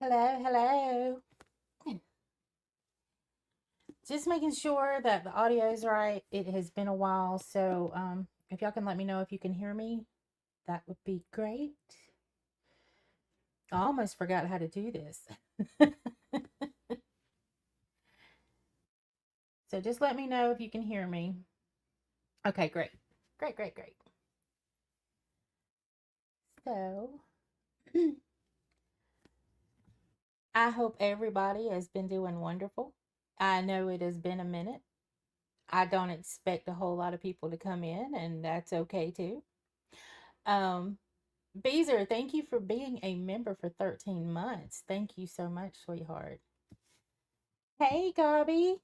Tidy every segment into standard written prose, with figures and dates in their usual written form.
Hello, hello. Just making sure that the audio is right. It has been a while, so if y'all can let me know if you can hear me, that would be great. I almost forgot how to do this. So just let me know if you can hear me. Okay, great. Great, great, great. So I hope everybody has been doing wonderful. I know it has been a minute. I don't expect a whole lot of people to come in, and that's okay too. Um, Beezer, thank you for being a member for 13 months. Thank you so much, sweetheart. Hey, Gabby.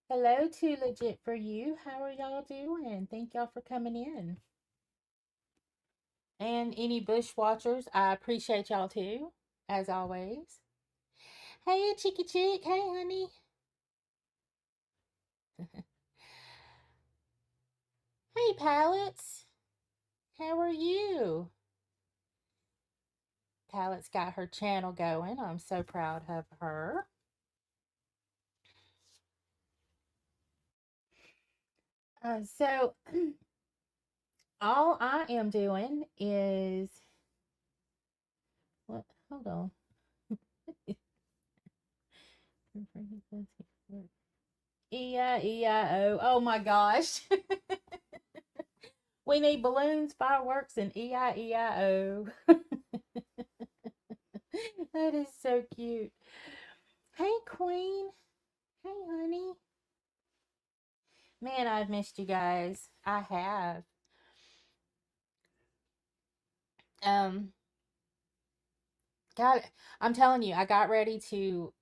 Hello to Legit for You. How are y'all doing? Thank y'all for coming in. And any bush watchers, I appreciate y'all too, as always. Hey, Chicky Chick. Hey, honey. Hey, Pallets. How are you? Pallets got her channel going. I'm so proud of her. So all I am doing is what? Hold on. E-I-E-I-O. Oh my gosh. We need balloons, fireworks, and E-I-E-I-O. That is so cute. Hey, Queen. Hey, honey. Man, I've missed you guys. I have. Um, God, I'm telling you, I got ready to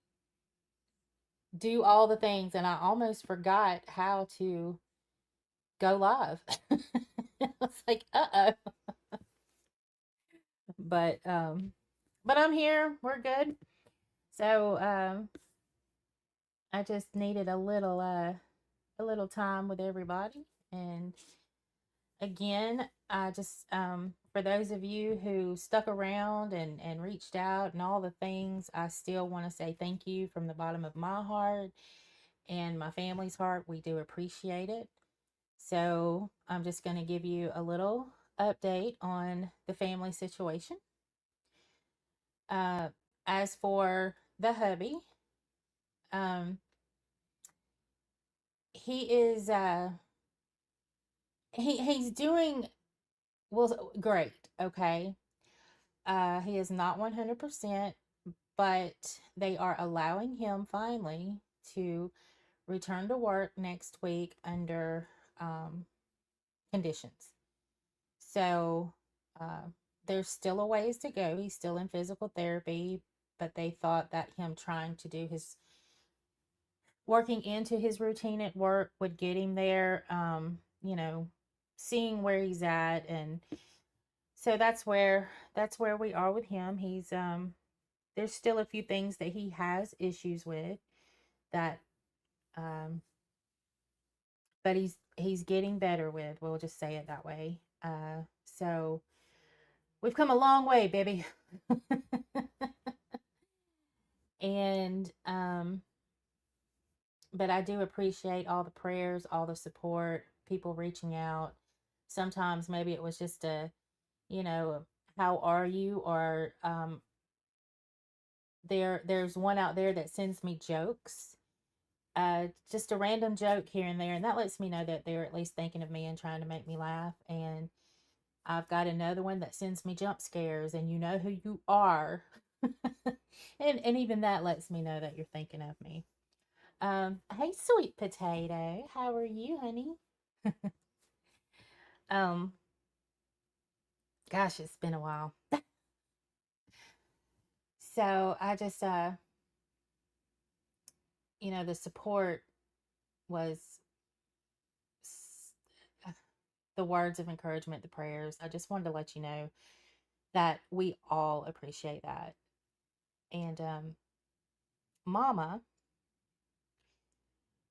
do all the things and I almost forgot how to go live. I was like, uh-oh. But but I'm here. We're good. So I just needed a little time with everybody. And again, I just for those of you who stuck around and reached out and all the things, I still want to say thank you from the bottom of my heart and my family's heart. We do appreciate it. So I'm just going to give you a little update on the family situation. Uh, as for the hubby, um, he is he's doing well, great. Okay, he is not 100%, but they are allowing him finally to return to work next week under conditions. So uh, there's still a ways to go. He's still in physical therapy, but they thought that him trying to do his working into his routine at work would get him there. Seeing where he's at, and so that's where we are with him. He's there's still a few things that he has issues with that um but he's getting better with. We'll just say it that way. So we've come a long way, baby. And but I do appreciate all the prayers, all the support, people reaching out. Sometimes maybe it was just you know, how are you? Or there's one out there that sends me jokes. Just a random joke here and there, and that lets me know that they're at least thinking of me and trying to make me laugh. And I've got another one that sends me jump scares, and you know who you are. And even that lets me know that you're thinking of me. Hey, sweet potato, how are you, honey? um, Gosh, it's been a while. So I just, the support was uh, the words of encouragement, the prayers. I just wanted to let you know that we all appreciate that. And Mama,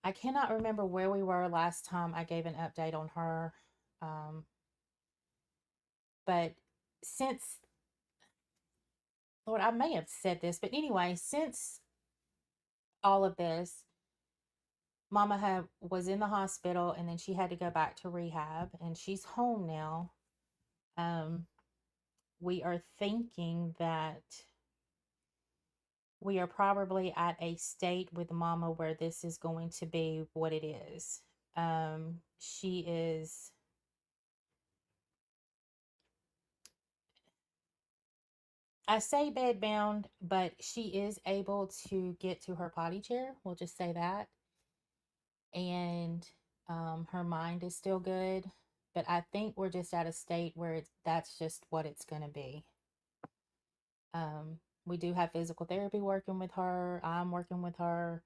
I cannot remember where we were last time I gave an update on her. Um, but since Lord, I may have said this, but anyway, since all of this, Mama was in the hospital, and then she had to go back to rehab, and she's home now. Um, we are thinking that we are probably at a state with Mama where this is going to be what it is. She is, I say bedbound, but she is able to get to her potty chair. We'll just say that. And her mind is still good. But I think we're just at a state where that's just what it's going to be. We do have physical therapy working with her. I'm working with her.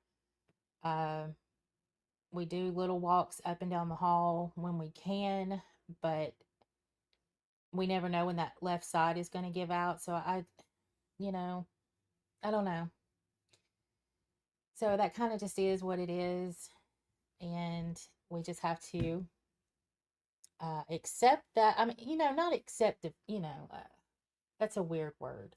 Uh, we do little walks up and down the hall when we can, but we never know when that left side is going to give out. So you know, I don't know. So that kind of just is what it is. And we just have to accept that. I mean, not accept it, that's a weird word.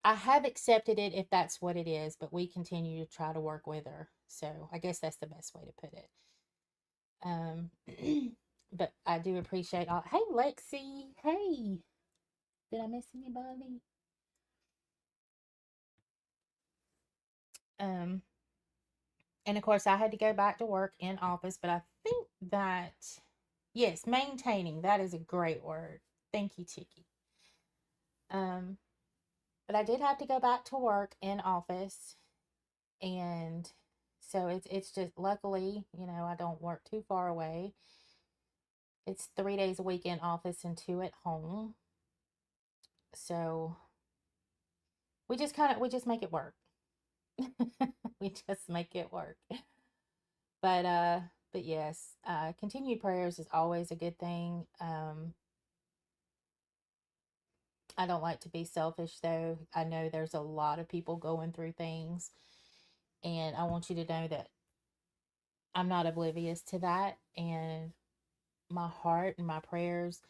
I have accepted it if that's what it is, but we continue to try to work with her. So I guess that's the best way to put it. Um, but I do appreciate all. Hey, Lexi. Hey, did I miss anybody? Um, and of course, I had to go back to work in office, but I think that, yes, maintaining, that is a great word. Thank you, Chicky. Um, but I did have to go back to work in office, and so it's just luckily, I don't work too far away. It's 3 days a week in office and two at home. So we just make it work. We just make it work. But but yes, continued prayers is always a good thing. I don't like to be selfish though. I know there's a lot of people going through things, and I want you to know that I'm not oblivious to that, and my heart and my prayers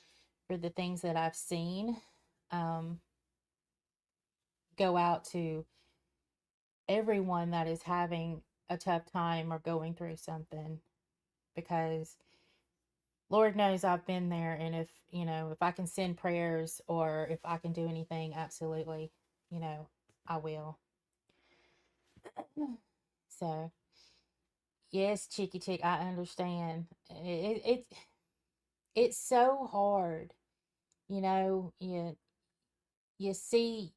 for the things that I've seen um, go out to everyone that is having a tough time or going through something, because Lord knows I've been there. And if I can send prayers or if I can do anything, absolutely, I will. So, yes, Chicky Chick, I understand. It's so hard. You see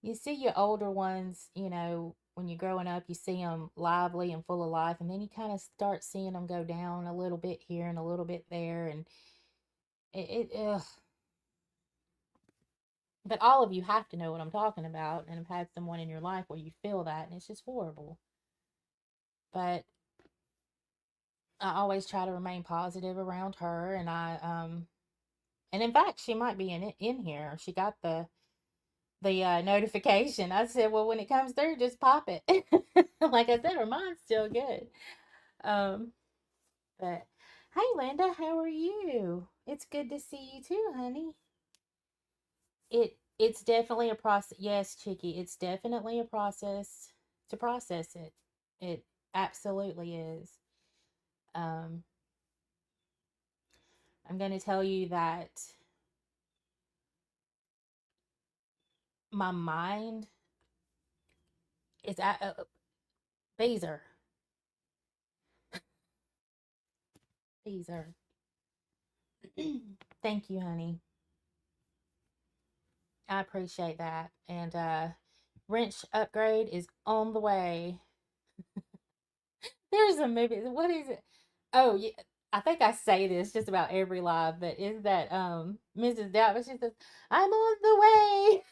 you see your older ones, when you're growing up, you see them lively and full of life, and then you kind of start seeing them go down a little bit here and a little bit there, and ugh. But all of you have to know what I'm talking about, and have had someone in your life where you feel that, and it's just horrible. But I always try to remain positive around her, and and in fact, she might be in here. She got the notification. I said, well, when it comes through, just pop it. Like I said, her mind's still good. Um, but hey, Linda, how are you? It's good to see you too, honey. It's definitely a process. Yes, Chicky, it's definitely a process to process it. It absolutely is. Um, I'm going to tell you that my mind is at Beezer. Beezer. Thank you, honey. I appreciate that. And wrench upgrade is on the way. There's a movie. What is it? Oh, yeah. I think I say this just about every live, but is that Mrs. Doubtfire? She says, "I'm on the way."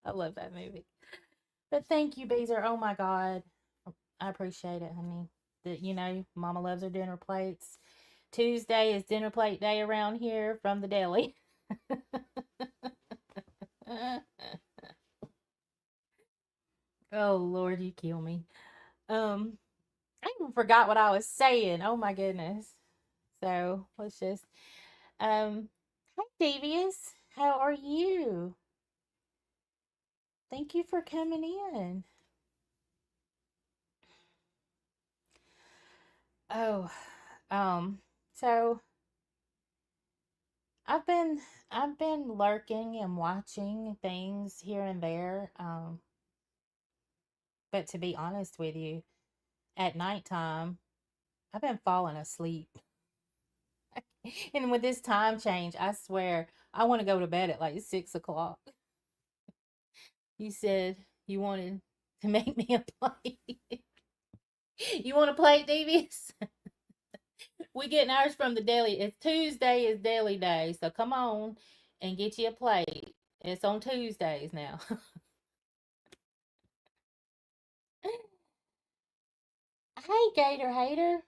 I love that movie. But thank you, Beezer. Oh my God, I appreciate it, honey. That Mama loves her dinner plates. Tuesday is dinner plate day around here from the deli. Oh Lord, you kill me. Um, I even forgot what I was saying. Oh my goodness. So let's just um Hi, Devious. How are you? Thank you for coming in. Oh, um, so I've been I've been lurking and watching things here and there. But to be honest with you, at nighttime, I've been falling asleep. And with this time change, I swear I want to go to bed at like 6 o'clock. You said you wanted to make me a plate. You want to play, Devious? We getting ours from the deli. It's Tuesday is deli day, so come on and get you a plate. It's on Tuesdays now. Hey, Gator Hater.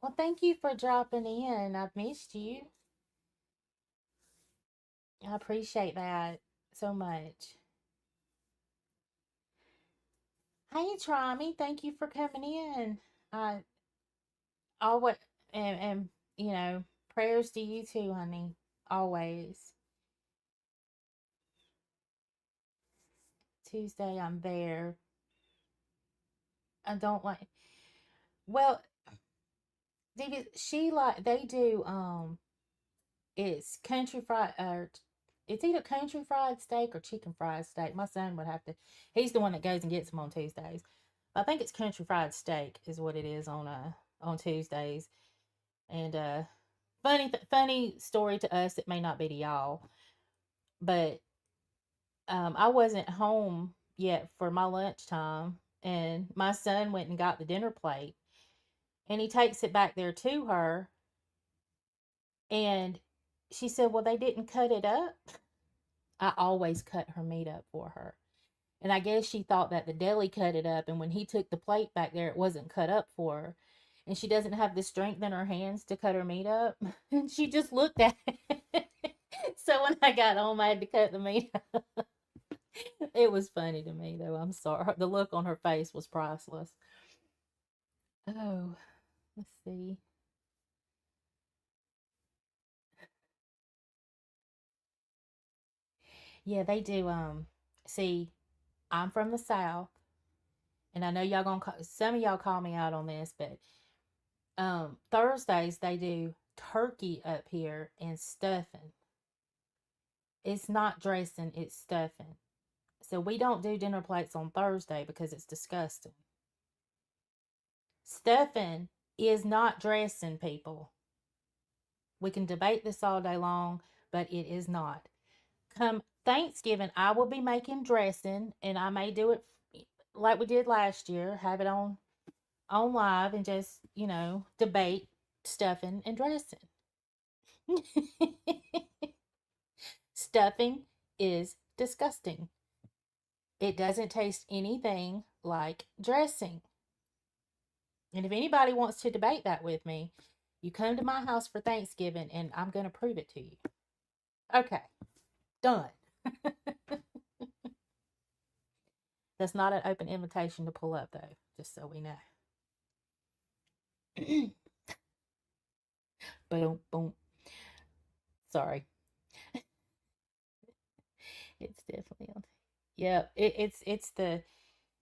Well, thank you for dropping in. I've missed you. I appreciate that so much. Hey, Try thank you for coming in. I always and you know prayers to you too, honey. Always. Tuesday, I'm there. I don't like. Well, David, she like they do. It's country fried. It's either country fried steak or chicken fried steak. My son would have to. He's the one that goes and gets them on Tuesdays. I think it's country fried steak is what it is on Tuesdays. And funny story to us. It may not be to y'all, but I wasn't home yet for my lunchtime, and my son went and got the dinner plate, and he takes it back there to her, and she said, "Well, they didn't cut it up." I always cut her meat up for her. And I guess she thought that the deli cut it up, and when he took the plate back there, it wasn't cut up for her. And she doesn't have the strength in her hands to cut her meat up. And she just looked at it. So when I got home, I had to cut the meat up. It was funny to me, though. I'm sorry. The look on her face was priceless. Oh, let's see. Yeah, they do. See, I'm from the South, and I know y'all gonna call, some of y'all call me out on this, but Thursdays they do turkey up here and stuffing. It's not dressing, it's stuffing. So we don't do dinner plates on Thursday because it's disgusting. Stuffing is not dressing, people. We can debate this all day long, but it is not. Come Thanksgiving, I will be making dressing, and I may do it like we did last year, have it on live and just, debate stuffing and dressing. Stuffing is disgusting. It doesn't taste anything like dressing. And if anybody wants to debate that with me, you come to my house for Thanksgiving and I'm going to prove it to you. Okay, done. That's not an open invitation to pull up, though, just so we know. Boom, boom. Sorry. It's definitely on. Yeah, it's the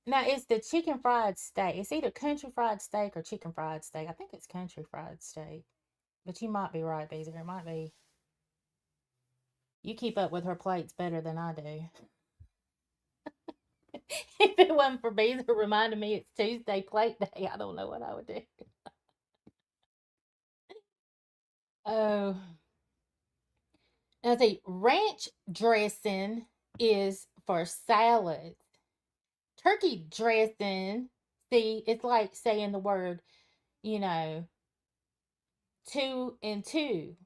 now it's the chicken fried steak. It's either country fried steak or chicken fried steak. I think it's country fried steak. But you might be right, Beezer. It might be. You keep up with her plates better than I do. If it wasn't for Beezer reminding me it's Tuesday plate day, I don't know what I would do. Oh, now see, ranch dressing is for salads. Turkey dressing, see, it's like saying the word, you know, two and two.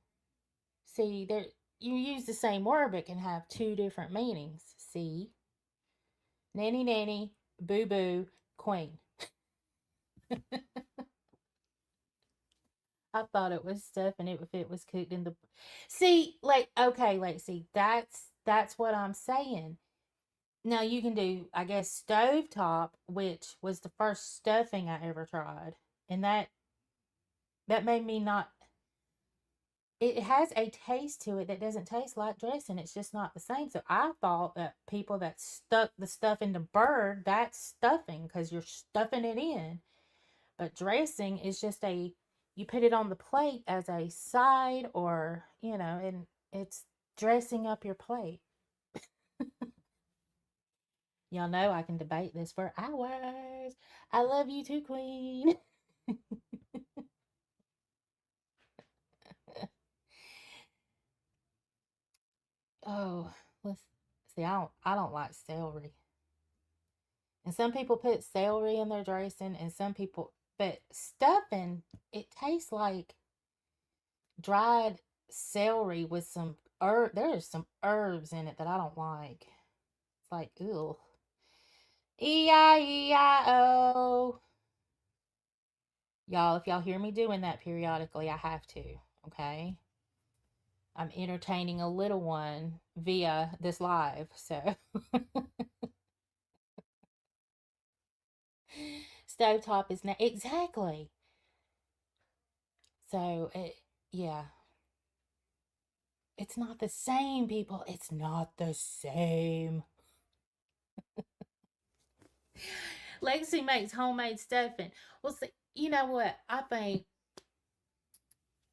See, there you use the same word but can have two different meanings. See, nanny nanny, boo boo, queen. I thought it was stuff, and if it was cooked in the. See, like okay, like see, that's what I'm saying. Now you can do, I guess, stovetop, which was the first stuffing I ever tried, and that made me not. it has a taste to it that doesn't taste like dressing. It's just not the same. So I thought that people that stuck the stuff in the bird, that's stuffing because you're stuffing it in. But dressing is just you put it on the plate as a side or, and it's dressing up your plate. Y'all know I can debate this for hours. I love you too, Queen. Oh, let's see. I don't like celery. And some people put celery in their dressing, and some people, but stuffing, it tastes like dried celery with some herb. There's some herbs in it that I don't like. It's like, ew. E-I-E-I-O. Y'all, if y'all hear me doing that periodically, I have to, okay? I'm entertaining a little one via this live, so. Stovetop is now, exactly. So, yeah. It's not the same, people. It's not the same. Lexi makes homemade stuffing. Well, see, you know what? I think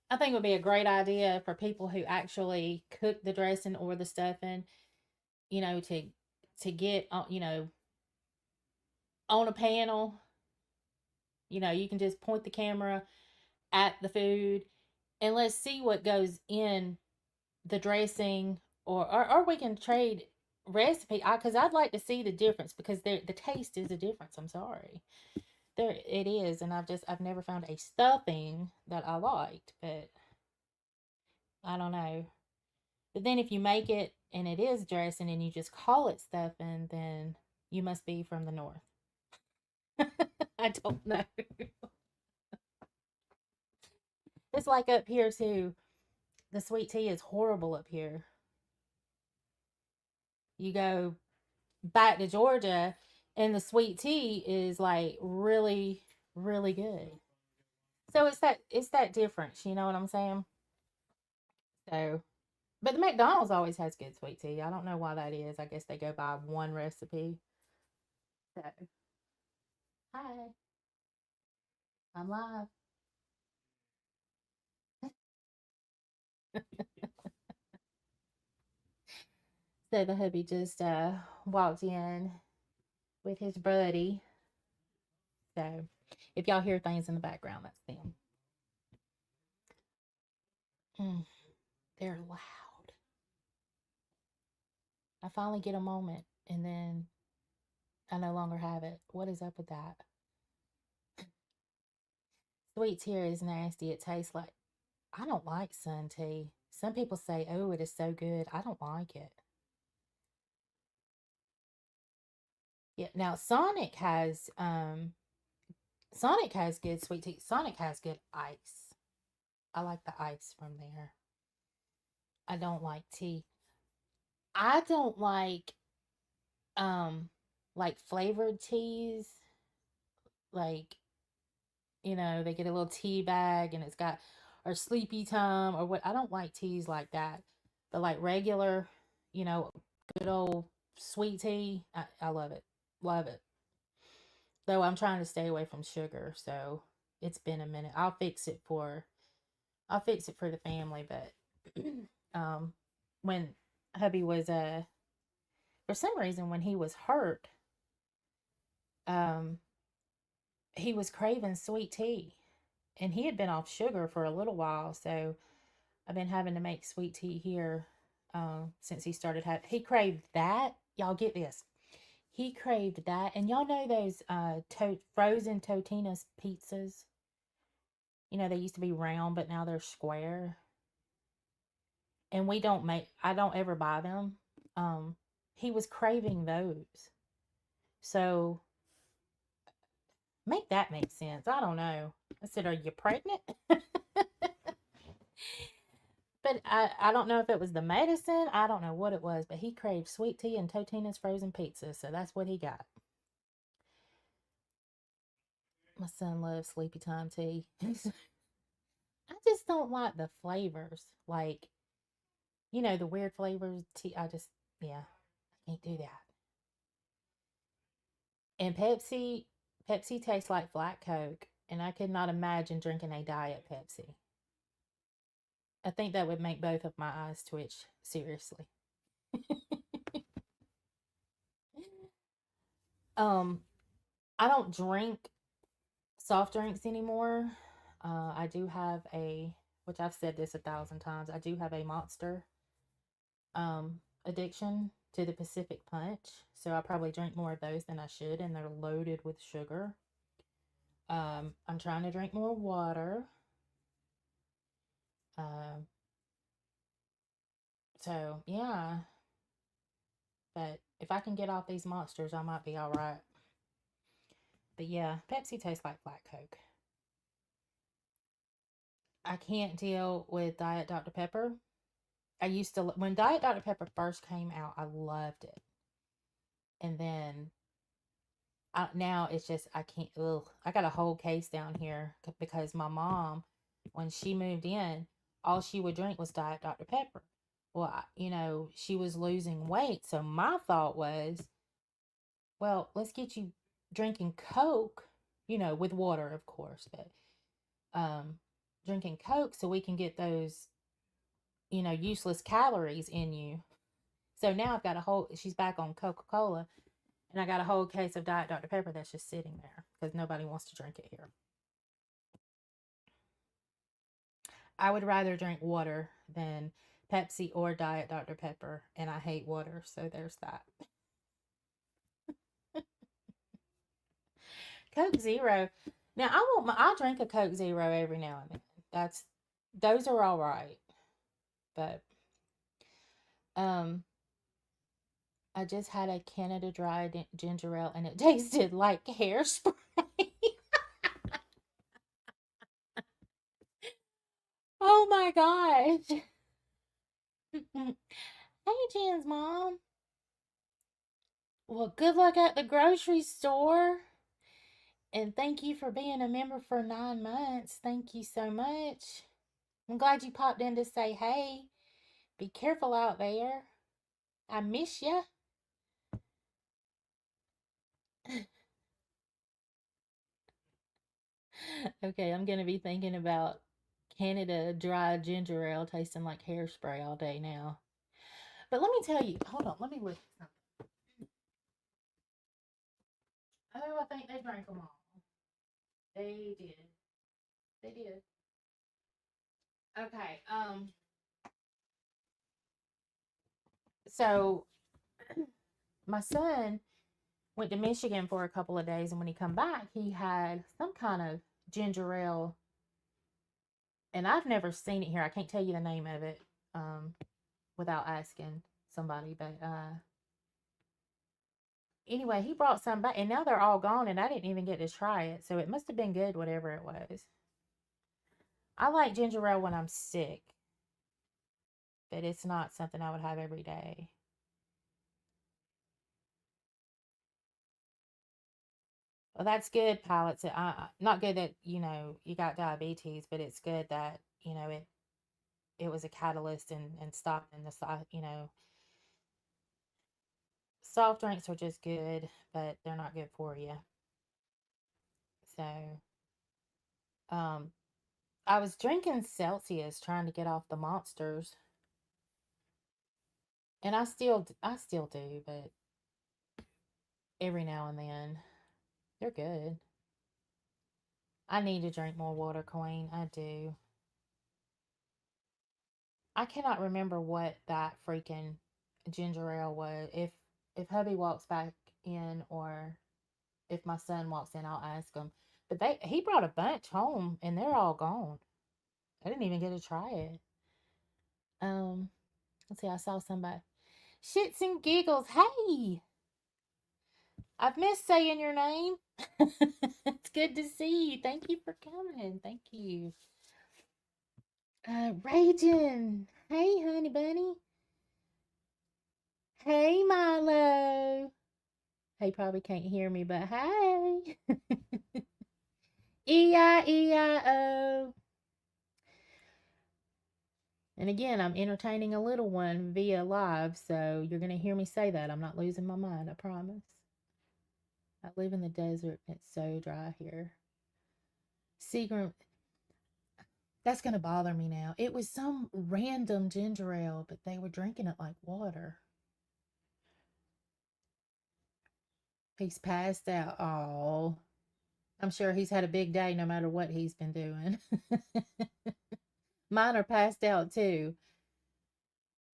it would be a great idea for people who actually cook the dressing or the stuffing, to get on, on a panel. You can just point the camera at the food and let's see what goes in the dressing, or we can trade recipe, because I'd like to see the difference, because the taste is a difference. I'm sorry, there it is, and I've never found a stuffing that I liked, but I don't know. But then if you make it and it is dressing and you just call it stuffing, then you must be from the north. I don't know. It's like up here too. The sweet tea is horrible up here. You go back to Georgia and the sweet tea is like really, really good. So it's that difference, you know what I'm saying? So, but the McDonald's always has good sweet tea. I don't know why that is. I guess they go by one recipe. So, hi, I'm live. So the hubby just walked in with his buddy. So if y'all hear things in the background, that's them. Mm, they're loud. I finally get a moment and then I no longer have it. What is up with that? Sweet tea is nasty. It tastes like, I don't like sun tea. Some people say, oh, it is so good. I don't like it. Yeah. Now Sonic has good sweet tea. Sonic has good ice. I like the ice from there. I don't like tea. I don't um like flavored teas, like, they get a little tea bag and it's got, or sleepy time or what. I don't like teas like that. But like regular, you know, good old sweet tea, I love it. Love it. Though I'm trying to stay away from sugar, so it's been a minute. I'll fix it for the family, but um when hubby was for some reason when he was hurt, um he was craving sweet tea. And he had been off sugar for a little while, so I've been having to make sweet tea here since he started having. He craved that. Y'all get this. He craved that, and y'all know those frozen Totino's pizzas. They used to be round, but now they're square. And we don't make. I don't ever buy them. Um, he was craving those, so make that make sense. I don't know. I said, "Are you pregnant?" But I don't know if it was the medicine. I don't know what it was, but he craved sweet tea and Totina's frozen pizza, so that's what he got. My son loves sleepy time tea. I just don't like the flavors. Like, the weird flavors. I just, yeah, I can't do that. And Pepsi tastes like flat Coke, and I could not imagine drinking a diet Pepsi. I think that would make both of my eyes twitch seriously. um, I don't drink soft drinks anymore. I do have which I've said this 1,000 times. I do have a monster addiction to the Pacific Punch, so I probably drink more of those than I should, and they're loaded with sugar. I'm trying to drink more water. Um, so yeah, but if I can get off these monsters, I might be all right. But yeah, Pepsi tastes like Black Coke. I can't deal with Diet Dr. Pepper. I used to, when Diet Dr. Pepper first came out, I loved it. And then now it's just, I can't, ugh. I got a whole case down here because my mom, when she moved in, all she would drink was Diet Dr. Pepper. Well, she was losing weight. So my thought was, well, let's get you drinking Coke, with water, of course, but um, drinking Coke so we can get those, useless calories in you. So now she's back on Coca Cola, and I got a whole case of Diet Dr. Pepper that's just sitting there because nobody wants to drink it here. I would rather drink water than Pepsi or Diet Dr. Pepper, and I hate water, so there's that. Coke Zero. Now I'll drink a Coke Zero every now and then. Those are all right, but um, I just had a Canada Dry ginger ale, and it tasted like hairspray. Oh my gosh. Hey, Jen's mom. Well, good luck at the grocery store. And thank you for being a member for 9 months. Thank you so much. I'm glad you popped in to say hey. Be careful out there. I miss you. Okay, I'm going to be thinking about Canada Dry ginger ale tasting like hairspray all day now. But let me tell you, hold on, let me look at something. Oh, I think they drank them all. They did. They did. Okay. So my son went to Michigan for a couple of days, and when he come back, he had some kind of ginger ale, and I've never seen it here. I can't tell you the name of it without asking somebody, but anyway, he brought some back, and now they're all gone, and I didn't even get to try it, so it must have been good, whatever it was. I like ginger ale when I'm sick, but it's not something I would have every day. Well, that's good, pilots. Not good that you got diabetes, but it's good that it was a catalyst and stopping soft drinks are just good, but they're not good for you. So, um, I was drinking Celsius trying to get off the monsters, and I still do, but every now and then they're good. I need to drink more water, Queen. I do. I cannot remember what that freaking ginger ale was. If hubby walks back in, or if my son walks in, I'll ask him. But he brought a bunch home, and they're all gone. I didn't even get to try it. Um, let's see. I saw somebody. Shits and giggles. Hey, I've missed saying your name. It's good to see you. Thank you for coming. Thank you. Raging. Hey, honey bunny. Hey, Milo. He probably can't hear me, but hey. E-I-E-I-O. And again, I'm entertaining a little one via live, so you're going to hear me say that. I'm not losing my mind, I promise. I live in the desert and it's so dry here. Seagram, that's going to bother me now. It was some random ginger ale, but they were drinking it like water. He's passed out. Oh, I'm sure he's had a big day no matter what he's been doing. Mine are passed out too.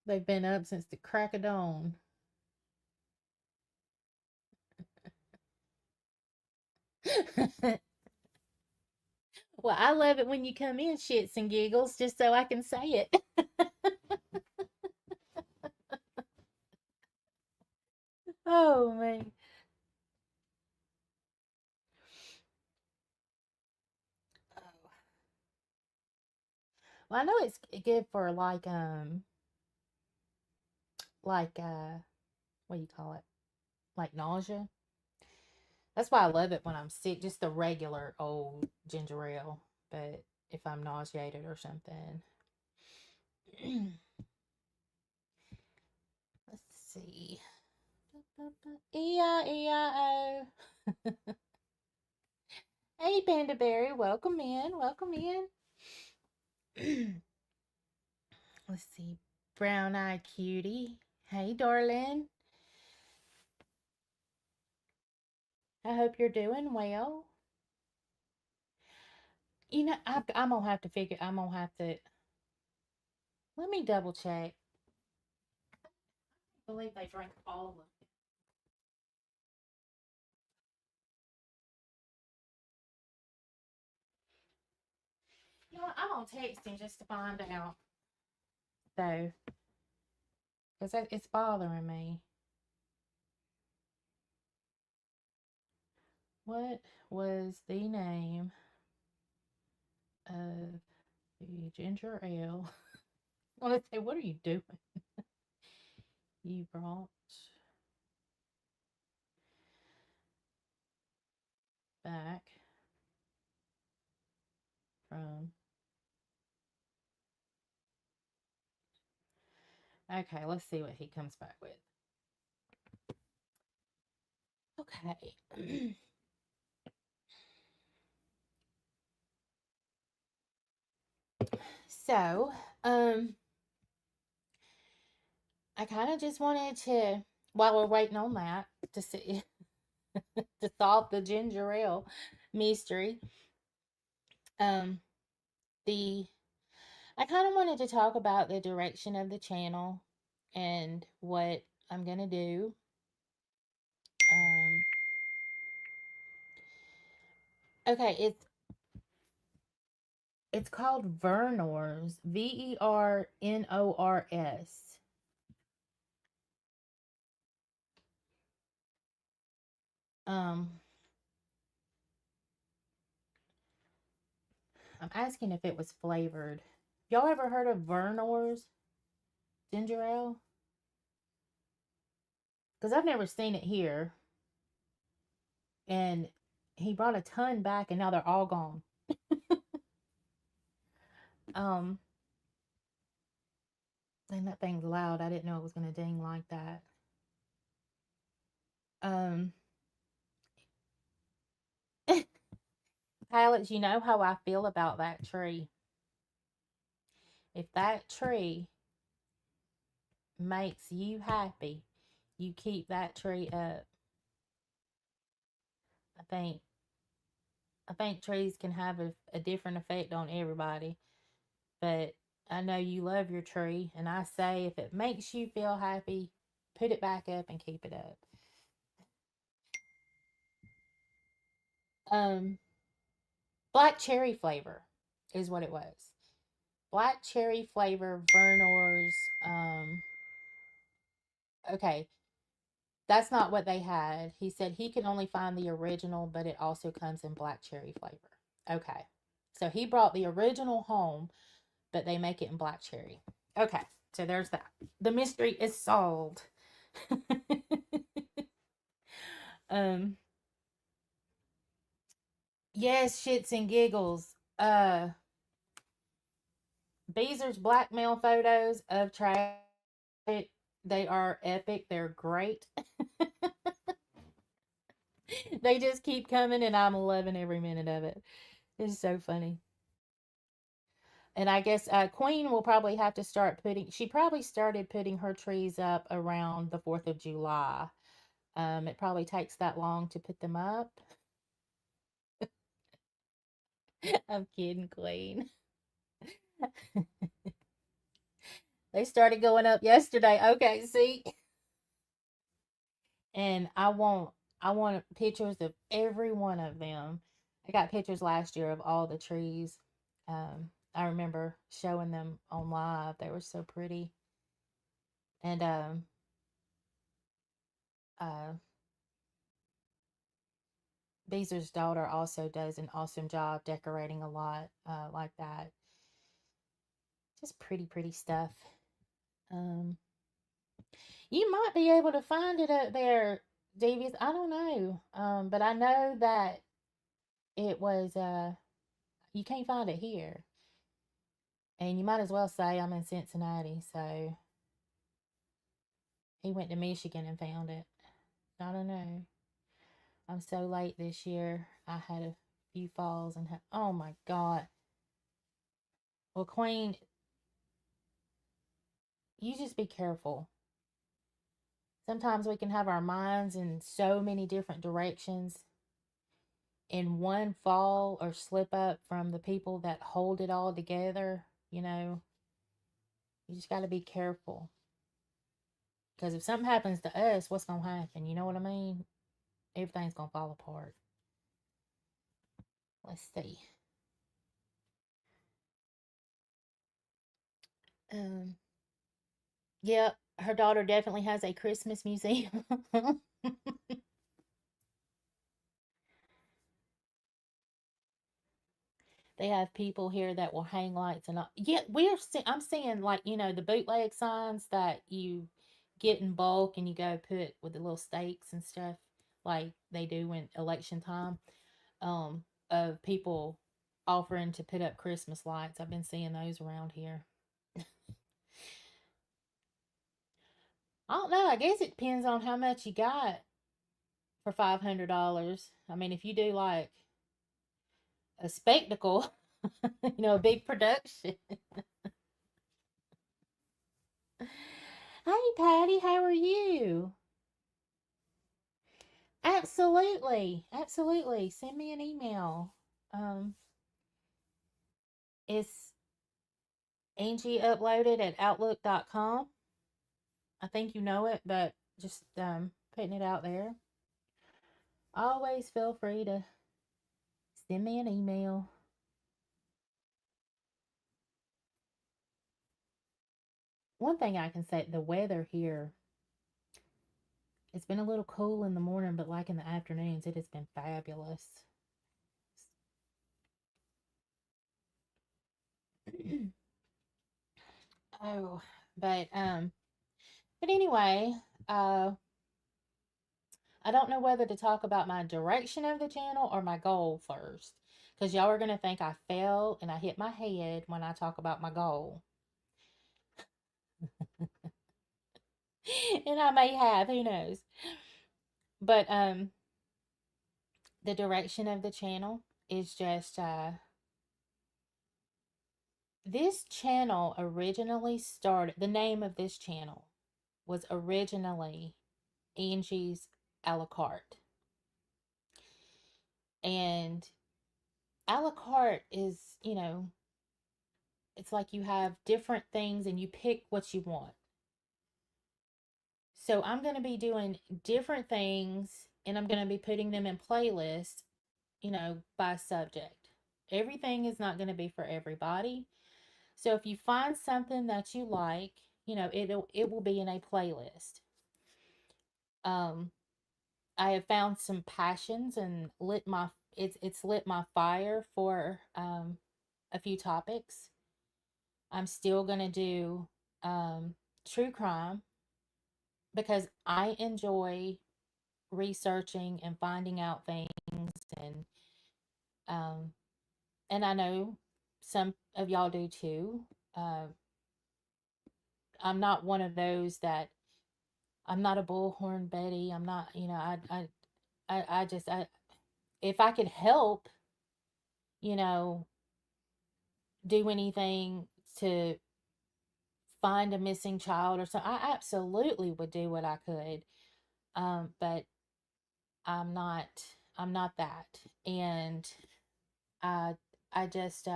They've been up since the crack of dawn. Well, I love it when you come in, shits and giggles, just so I can say it. Oh, man. Oh. Well, I know it's good for what do you call it? Like nausea. That's why I love it when I'm sick, just the regular old ginger ale. But if I'm nauseated or something, let's see. E-I-E-I-O. Hey, Panda Berry, welcome in. Welcome in. Let's see. Brown Eye Cutie. Hey, darling. I hope you're doing well. I'm gonna have to figure. I'm gonna have to. Let me double check. I believe they drank all of it. You know what? I'm gonna text him just to find out, though, because it's bothering me. What was the name of the ginger ale? I want to say, what are you doing? You brought back from. Okay, let's see what he comes back with. Okay. So, I kind of just wanted to, while we're waiting on that, to see to solve the ginger ale mystery. Um, the I kind of wanted to talk about the direction of the channel and what I'm gonna do. Um, okay, it's called Vernors, Vernors. Um, I'm asking if it was flavored. Y'all ever heard of Vernors ginger ale? Because I've never seen it here. And he brought a ton back, and now they're all gone. Um, and that thing's loud. I didn't know it was gonna ding like that. Um, Alex, you know how I feel about that tree. If that tree makes you happy, you keep that tree up. I think I think trees can have a different effect on everybody, but I know you love your tree, and I say if it makes you feel happy, put it back up and keep it up. Um, Black cherry flavor is what it was. Black cherry flavor Vernor's. Okay, that's not what they had. He said he could only find the original, but it also comes in black cherry flavor. Okay, so he brought the original home, but they make it in black cherry. Okay, so there's that. The mystery is solved. um, yes, shits and giggles. Beezer's blackmail photos of traffic. They are epic. They're great. They just keep coming, and I'm loving every minute of it. It's so funny. And I guess Queen will probably have to start putting. She probably started putting her trees up around the 4th of July. It probably takes that long to put them up. I'm kidding, Queen. They started going up yesterday. Okay, see, and I want pictures of every one of them. I got pictures last year of all the trees. I remember showing them on live. They were so pretty. And uh, Beezer's daughter also does an awesome job decorating a lot like that. Just pretty, pretty stuff. Um, you might be able to find it up there, Davies. I don't know. But I know that it was you can't find it here. And you might as well say I'm in Cincinnati, so he went to Michigan and found it. I don't know. I'm so late this year. I had a few falls and oh my god. Well, Queen, you just be careful. Sometimes we can have our minds in so many different directions, and one fall or slip up from the people that hold it all together, you just got to be careful. Because if something happens to us, what's going to happen? You know what I mean? Everything's going to fall apart. Let's see. Um, yeah, her daughter definitely has a Christmas museum. They have people here that will hang lights and all. Yeah, I'm seeing like the bootleg signs that you get in bulk and you go put with the little stakes and stuff like they do in election time. Of people offering to put up Christmas lights. I've been seeing those around here. I don't know. I guess it depends on how much you got for $500. I mean, if you do like a spectacle, a big production. Hey, Patty, how are you? Absolutely. Absolutely. Send me an email. Um, it's Angie uploaded at outlook.com. I think you know it, but just putting it out there. Always feel free to send me an email. One thing I can say, the weather here, it's been a little cool in the morning, but like in the afternoons, it has been fabulous. Oh, but anyway, uh, I don't know whether to talk about my direction of the channel or my goal first, because y'all are gonna think I fell and I hit my head when I talk about my goal, and I may have, who knows? But the direction of the channel is just this channel originally started. The name of this channel was originally Angie's a la carte, and a la carte is it's like you have different things and you pick what you want. So I'm going to be doing different things and I'm going to be putting them in playlists, by subject. Everything is not going to be for everybody. So if you find something that you like, it will be in a playlist. Um I have found some passions and it's lit my fire for a few topics. I'm still going to do true crime because I enjoy researching and finding out things, and um and I know some of y'all do too. Uh, I'm not one of those that I'm not a bullhorn Betty. I'm not, I just, if I could help, you know, do anything to find a missing child or something, I absolutely would do what I could. But I'm not, I'm not that. And I, I just,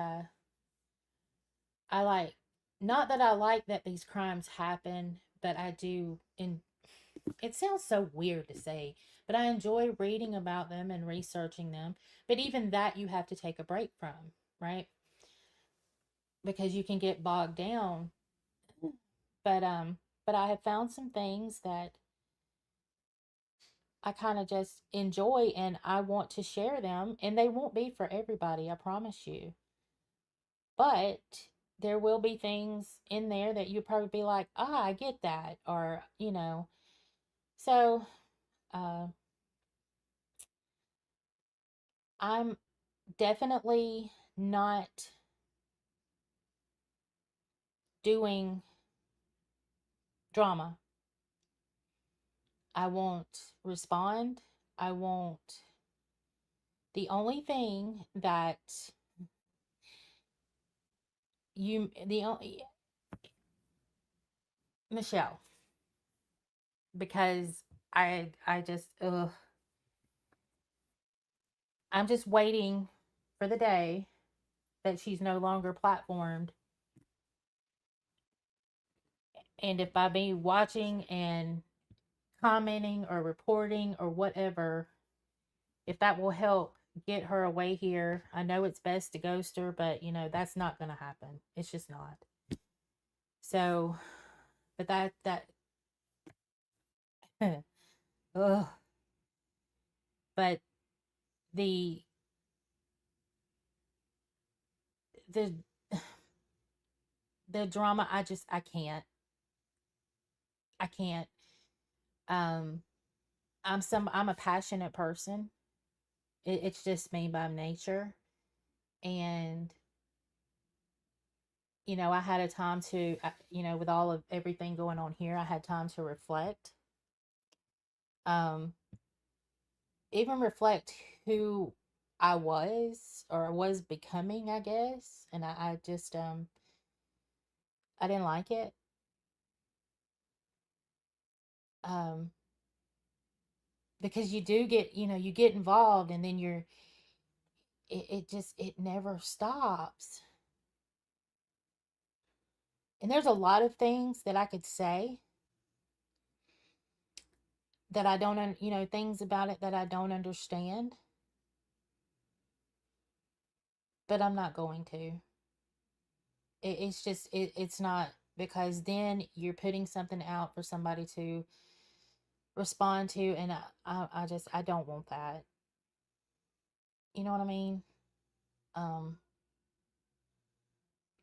I like, not that I like that these crimes happen, but I do, and it sounds so weird to say, but I enjoy reading about them and researching them. But even that you have to take a break from, right? Because you can get bogged down. But I have found some things that I kind of just enjoy and I want to share them, and they won't be for everybody, I promise you. But there will be things in there that you probably be like, "Ah, I get that," or, So, uh I'm definitely not doing drama. I won't respond. I won't. The only thing that the only, Michelle, because I just, ugh, I'm just waiting for the day that she's no longer platformed. And if by me watching and commenting or reporting or whatever, if that will help get her away here, I know it's best to ghost her, but that's not going to happen. It's just not. So, but ugh. But the the the drama, I can't. Um, I'm a passionate person. It's just me by nature, and I had a time to, with all of everything going on here, I had time to reflect. Um, even reflect who I was or was becoming, I guess. And I just I didn't like it. Um, because you do get, you get involved and then it never stops. And there's a lot of things that I could say that I don't, things about it that I don't understand, but I'm not going to. It's just, it's not, because then you're putting something out for somebody to respond to, and I just, I don't want that. You know what I mean? Um,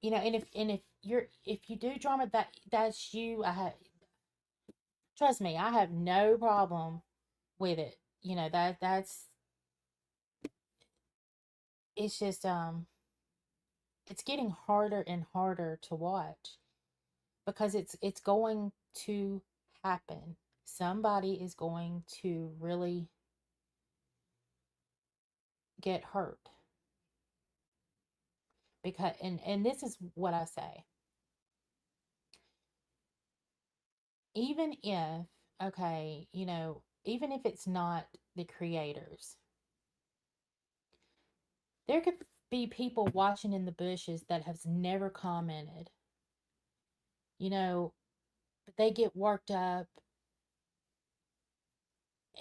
and if if you do drama, that's you. I have Trust me, I have no problem with it. That's it's just it's getting harder and harder to watch because it's going to happen. Somebody is going to really get hurt, because and this is what I say. Even if, okay, even if it's not the creators, there could be people watching in the bushes that have never commented, you know but they get worked up,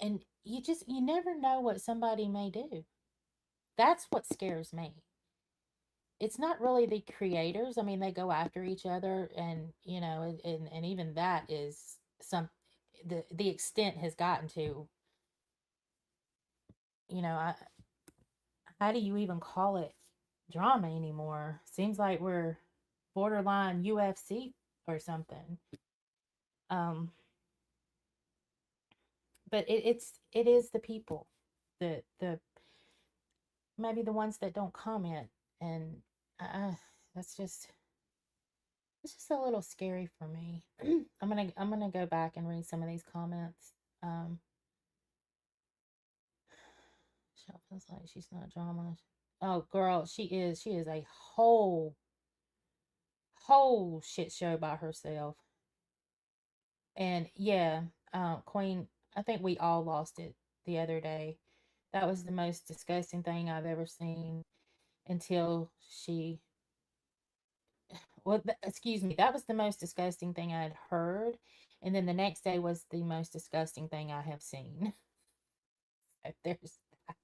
and you never know what somebody may do. That's what scares me. It's not really the creators. I mean, they go after each other, and and even that is some, the extent has gotten to, I how do you even call it drama anymore? Seems like we're borderline UFC or something. Um, but it is the people, the maybe the ones that don't comment, and uh, that's just, It's just a little scary for me. I'm gonna go back and read some of these comments. Um, Shell feels like she's not drama. Oh, girl, she is. She is a whole shit show by herself. And yeah, Queen, I think we all lost it the other day. That was the most disgusting thing I've ever seen until she, well, excuse me, that was the most disgusting thing I'd heard. And then the next day was the most disgusting thing I have seen. There's that.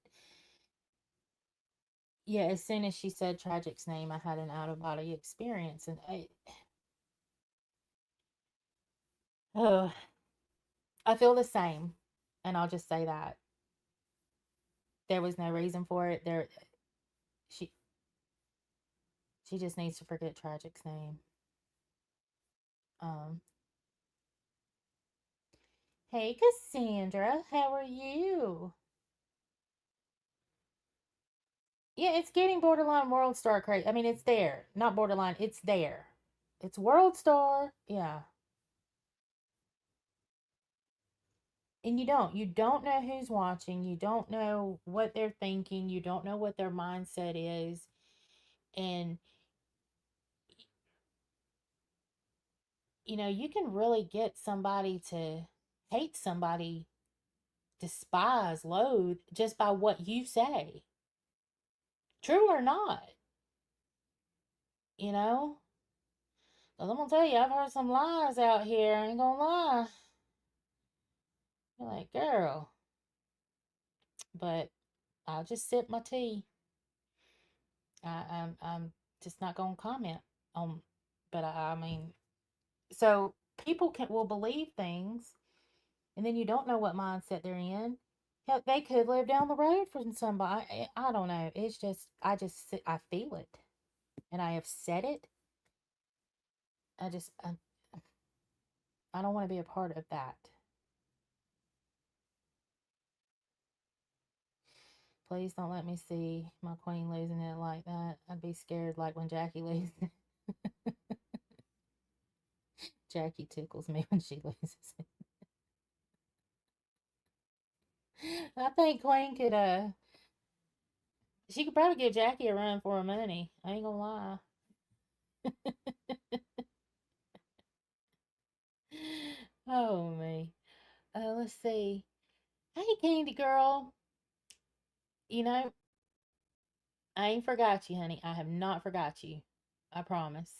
Yeah, as soon as she said Tragic's name, I had an out of body experience. And oh, I feel the same. And I'll just say that. There was no reason for it. She she just needs to forget Tragic's name. Um, hey Cassandra, how are you? Yeah, it's getting borderline world star crazy. I mean, it's there. Not borderline, it's there. It's world star. Yeah. And you don't know who's watching. You don't know what they're thinking. You don't know what their mindset is. And you can really get somebody to hate somebody, despise, loathe just by what you say. True or not, you know? 'Cause I'm gonna tell you, I've heard some lies out here. I ain't gonna lie. You're like, girl. But I'll just sip my tea. I'm just not gonna comment on. But I mean, so people will believe things, and then you don't know what mindset they're in. Hell, they could live down the road from somebody. I don't know. It's just I feel it, and I have said it. I just I don't want to be a part of that. Please don't let me see my queen losing it like that. I'd be scared like when Jackie loses. Jackie tickles me when she loses. I think Queen could she could probably give Jackie a run for her money. I ain't gonna lie. Oh me. Let's see. Hey Candy girl. You know, I ain't forgot you, honey. I have not forgot you. I promise.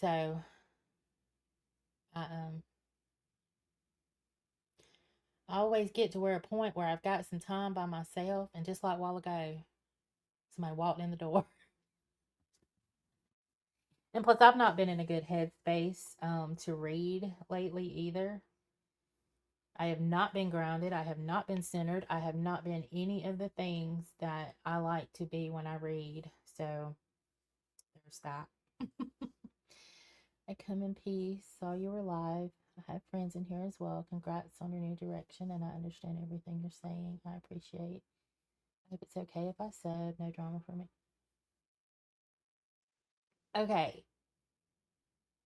So I I always get to where a point where I've got some time by myself, and just like a while ago, somebody walked in the door. And plus, I've not been in a good headspace to read lately either. I have not been grounded. I have not been centered. I have not been any of the things that I like to be when I read. So there's that. I come in peace. Saw you were live. I have friends in here as well. Congrats on your new direction, and I understand everything you're saying. I appreciate. I hope it's okay if I said no drama for me. Okay,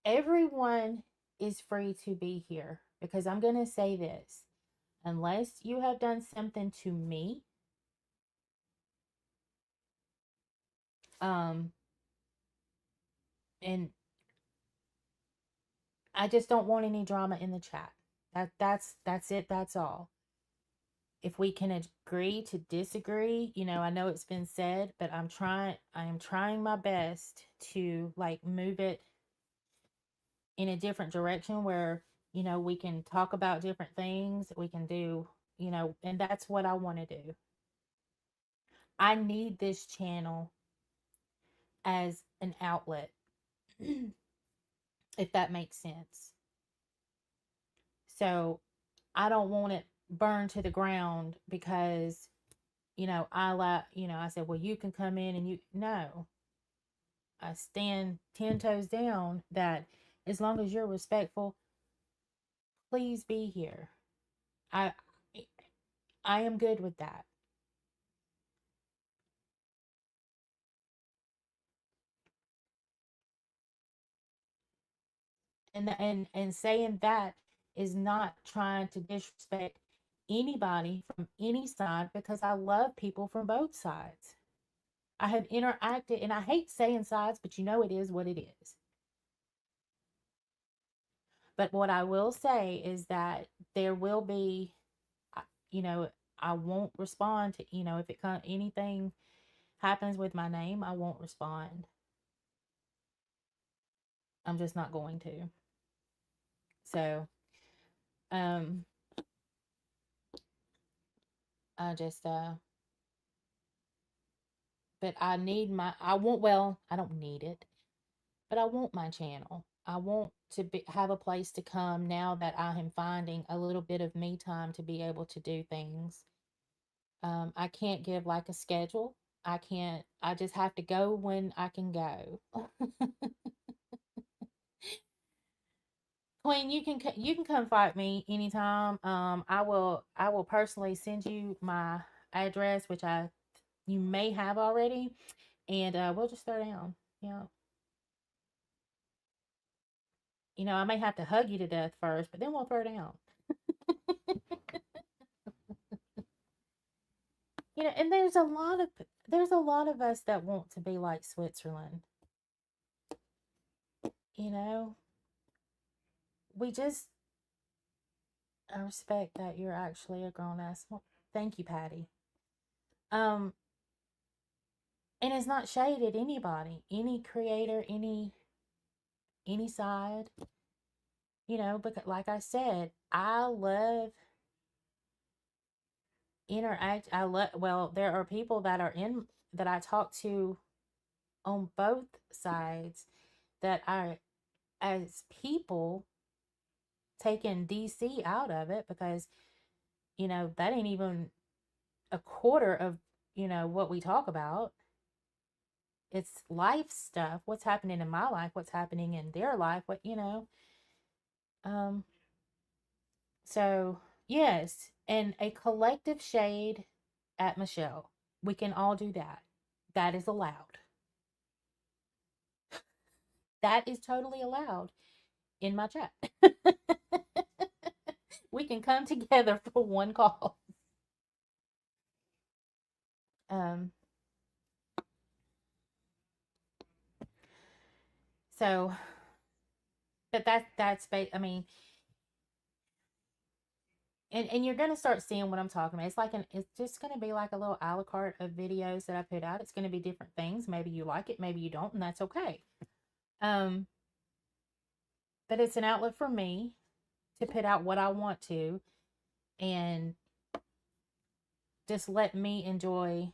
everyone is free to be here because I'm going to say this. Unless you have done something to me, um, and I just don't want any drama in the chat. That's it. That's all. If we can agree to disagree, I know it's been said, but I am trying my best to like move it in a different direction where, we can talk about different things. We can do, and that's what I want to do. I need this channel as an outlet, if that makes sense. So I don't want it burned to the ground because, I said, well, you can come in and no, I stand 10 toes down that as long as you're respectful, please be here. I, I am good with that. And saying that is not trying to disrespect anybody from any side, because I love people from both sides. I have interacted, and I hate saying sides, but it is what it is. But what I will say is that there will be, you know, I won't respond to, if anything happens with my name, I won't respond. I'm just not going to. So, um, I just, but I want, well, I don't need it, but I want my channel. I want to have a place to come now that I am finding a little bit of me time to be able to do things. I can't give like a schedule. I can't, I just have to go when I can go. Queen, you can come fight me anytime. I will personally send you my address, which I you may have already, and we'll just throw down. I may have to hug you to death first, but then we'll throw down. And there's a lot of us that want to be like Switzerland. You know, we just I respect that you're actually a grown ass. Well, thank you, Patty. Um, and it's not shade at anybody, any creator, any side. Because like I said, I love interact. I love. Well, there are people that I talk to on both sides that are, as people, taking DC out of it, because that ain't even a quarter of what we talk about. It's life stuff, what's happening in my life, what's happening in their life, um so yes, and a collective shade at Michelle. We can all do that. That is allowed. That is totally allowed in my chat. We can come together for one call. um so but I mean, and you're gonna start seeing what I'm talking about. It's just gonna be like a little a la carte of videos that I put out. It's gonna be different things. Maybe you like it, maybe you don't, and that's okay. Um, but it's an outlet for me to put out what I want to, and just let me enjoy,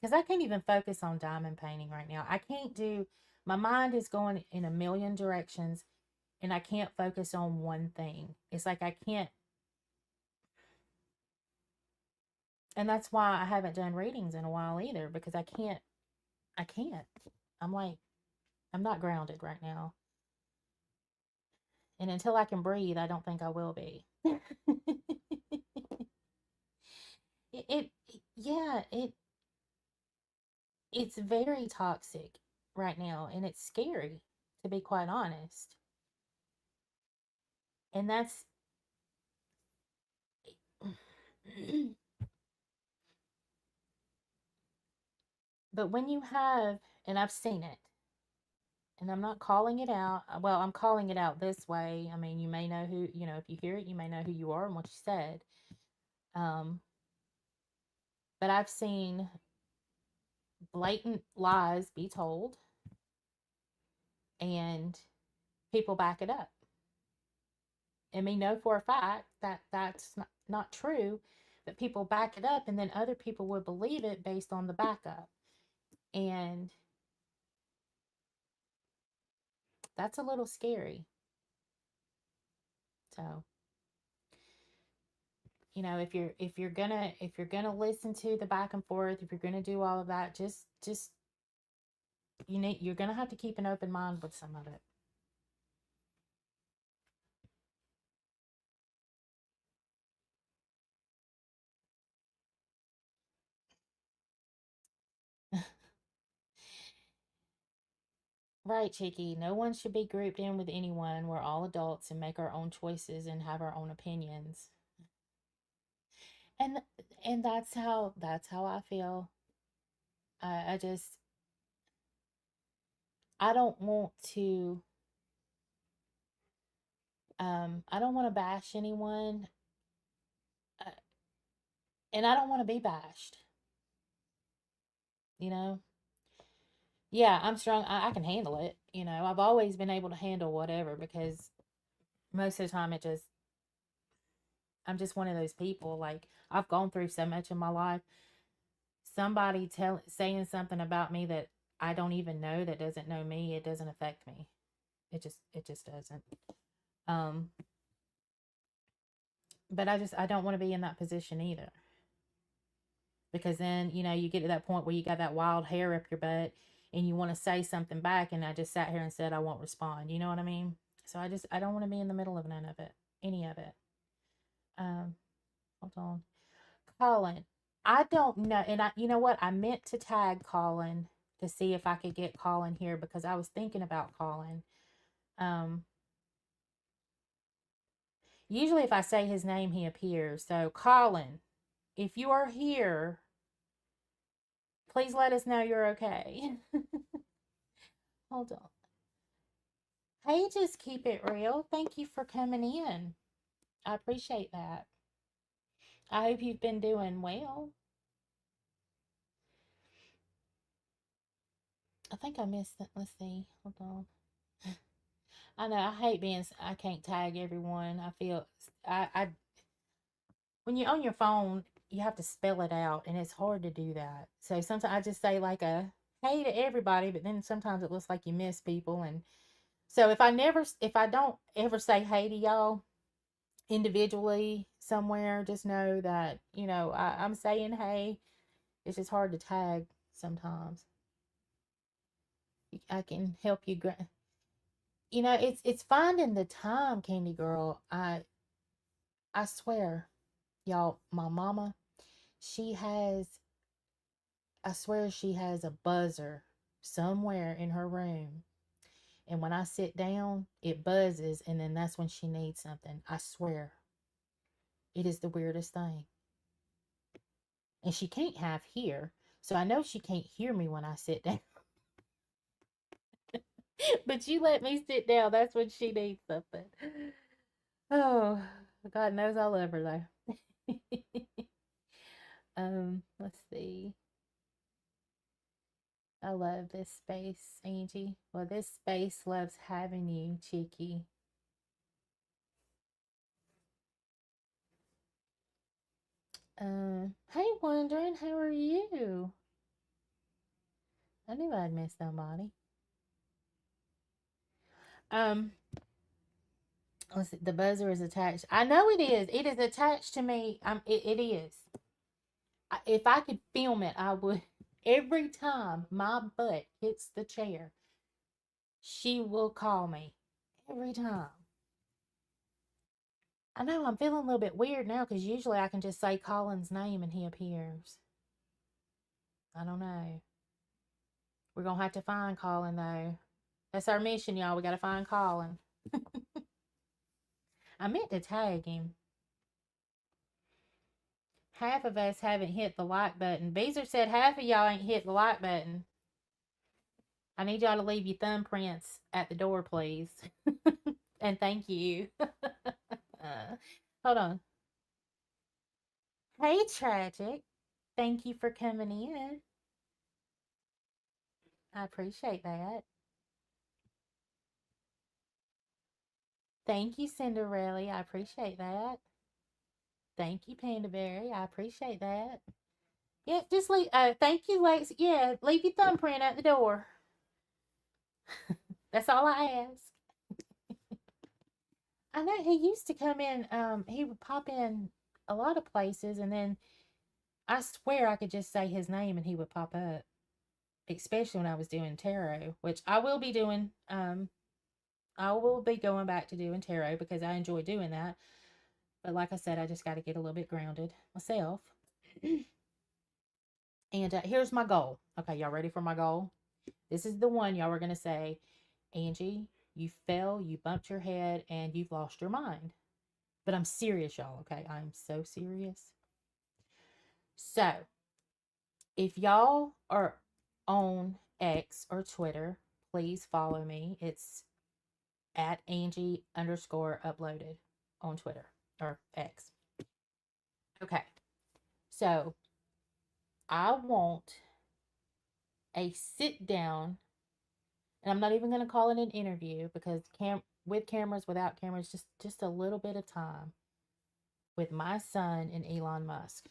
because I can't even focus on diamond painting right now. I can't do My mind is going in a million directions, and I can't focus on one thing. It's like I can't, and that's why I haven't done readings in a while either, because I can't. I'm like, I'm not grounded right now. And until I can breathe, I don't think I will be. it yeah, it's very toxic right now, and it's scary, to be quite honest. And that's but when you have, and I've seen it, and I'm not calling it out. Well, I'm calling it out this way. I mean, you may know who, if you hear it, you may know who you are and what you said. Um, but I've seen blatant lies be told, and people back it up. And we know for a fact that that's not true, but people back it up, and then other people would believe it based on the backup. And that's a little scary. So, if you're gonna listen to the back and forth, if you're gonna do all of that, just you're gonna have to keep an open mind with some of it. Right, Chicky. No one should be grouped in with anyone. We're all adults and make our own choices and have our own opinions. And that's how I feel. I just I don't want to I don't want to bash anyone, uh, and I don't want to be bashed, you know. Yeah, I'm strong. I can handle it. I've always been able to handle whatever because most of the time I'm just one of those people. Like, I've gone through so much in my life. Somebody saying something about me that I don't even know, that doesn't know me, it doesn't affect me. It just doesn't. Um, but I don't want to be in that position either. Because then, you get to that point where you got that wild hair up your butt and you want to say something back, and I just sat here and said I won't respond. You know what I mean? So I don't want to be in the middle of none of it, any of it. Um, Hold on. Colin, I don't know, and you know what? I meant to tag Colin to see if I could get Colin here because I was thinking about Colin. Um, Usually if I say his name, he appears. So Colin, if you are here, please let us know you're okay. Hold on. Hey, just keep it real. Thank you for coming in. I appreciate that. I hope you've been doing well. I think I missed it. Let's see. Hold on. I know I hate I can't tag everyone. I feel I when you're on your phone, you have to spell it out, and it's hard to do that. So sometimes I just say like a hey to everybody, but then sometimes it looks like you miss people. And so if I don't ever say hey to y'all individually somewhere, just know that I'm saying hey. It's just hard to tag sometimes. I can help you. It's finding the time, Candy Girl. I swear, y'all, my mama, she has. I swear she has a buzzer somewhere in her room. And when I sit down, it buzzes, and then that's when she needs something. I swear. It is the weirdest thing. And she can't have here. So I know she can't hear me when I sit down. But you let me sit down. That's when she needs something. Oh, God knows I love her though. Let's see. I love this space, Angie. Well, this space loves having you, Cheeky. Hey, Wondering, how are you? I knew I'd miss somebody. Um, let's see, the buzzer is attached. I know it is. It is attached to me. It is. If I could film it, I would. Every time my butt hits the chair, she will call me. Every time. I know I'm feeling a little bit weird now because usually I can just say Colin's name and he appears. I don't know. We're going to have to find Colin though. That's our mission, y'all. We got to find Colin. I meant to tag him. Half of us haven't hit the like button. Beezer said half of y'all ain't hit the like button. I need y'all to leave your thumbprints at the door, please. And thank you. Hold on. Hey, Tragic. Thank you for coming in. I appreciate that. Thank you, Cinderella. I appreciate that. Thank you, Panda Berry. I appreciate that. Yeah, just leave. Thank you, Lex. Yeah, leave your thumbprint at the door. That's all I ask. I know he used to come in. He would pop in a lot of places, and then I swear I could just say his name and he would pop up. Especially when I was doing tarot, which I will be doing. I will be going back to doing tarot because I enjoy doing that. But like I said, I just got to get a little bit grounded myself. And here's my goal. Okay, y'all ready for my goal? This is the one y'all were going to say, Angie, you fell, you bumped your head, and you've lost your mind. But I'm serious, y'all, okay? I'm so serious. So, if y'all are on X or Twitter, please follow me. It's at Angie underscore uploaded on Twitter or X. Okay. So, I want a sit down, and I'm not even going to call it an interview because with cameras, without cameras, just a little bit of time with my son and Elon Musk.